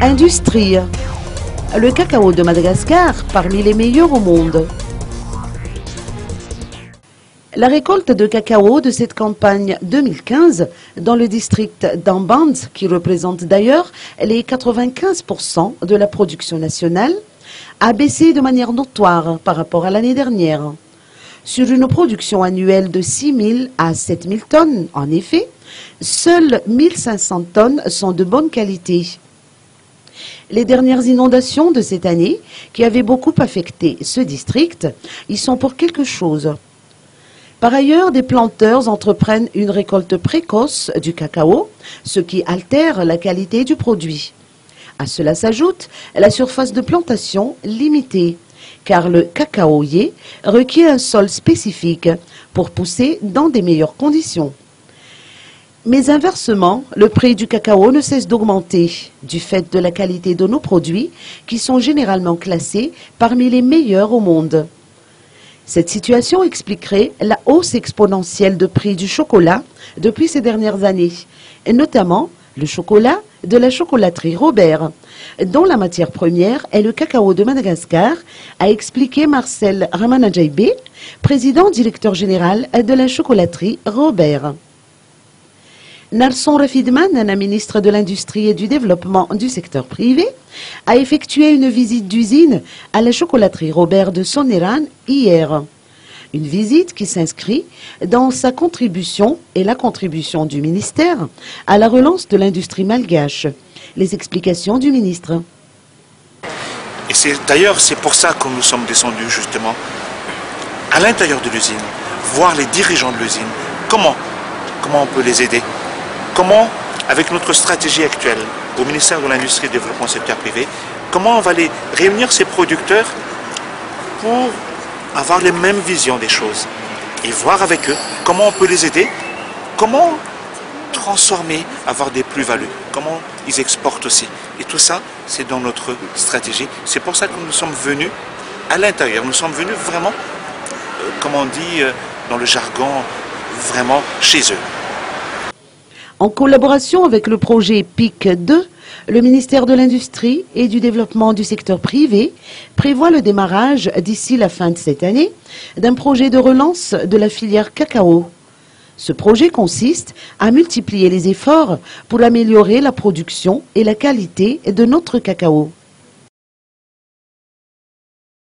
Industrie. Le cacao de Madagascar, parmi les meilleurs au monde. La récolte de cacao de cette campagne 2015 dans le district d'Amband, qui représente d'ailleurs les 95% de la production nationale, a baissé de manière notoire par rapport à l'année dernière. Sur une production annuelle de 6 000 à 7 000 tonnes, en effet, seules 1 500 tonnes sont de bonne qualité. Les dernières inondations de cette année, qui avaient beaucoup affecté ce district, y sont pour quelque chose. Par ailleurs, des planteurs entreprennent une récolte précoce du cacao, ce qui altère la qualité du produit. À cela s'ajoute la surface de plantation limitée, car le cacaoyer requiert un sol spécifique pour pousser dans des meilleures conditions. Mais inversement, le prix du cacao ne cesse d'augmenter du fait de la qualité de nos produits qui sont généralement classés parmi les meilleurs au monde. Cette situation expliquerait la hausse exponentielle de prix du chocolat depuis ces dernières années, et notamment le chocolat de la chocolaterie Robert, dont la matière première est le cacao de Madagascar, a expliqué Marcel Ramanadjaïbe, président directeur général de la chocolaterie Robert. Nelson Rafidman, la ministre de l'Industrie et du Développement du secteur privé, a effectué une visite d'usine à la chocolaterie Robert de Soneran hier. Une visite qui s'inscrit dans sa contribution et la contribution du ministère à la relance de l'industrie malgache. Les explications du ministre. Et d'ailleurs, c'est pour ça que nous sommes descendus justement à l'intérieur de l'usine, voir les dirigeants de l'usine. Comment on peut les aider? Comment, avec notre stratégie actuelle au ministère de l'Industrie et du Développement secteur privé, comment on va les réunir ces producteurs pour avoir les mêmes visions des choses et voir avec eux comment on peut les aider, comment transformer, avoir des plus-values, comment ils exportent aussi. Et tout ça, c'est dans notre stratégie. C'est pour ça que nous sommes venus à l'intérieur. Nous sommes venus vraiment, comme on dit dans le jargon, vraiment chez eux. En collaboration avec le projet PIC 2, le ministère de l'Industrie et du Développement du secteur privé prévoit le démarrage d'ici la fin de cette année d'un projet de relance de la filière cacao. Ce projet consiste à multiplier les efforts pour améliorer la production et la qualité de notre cacao.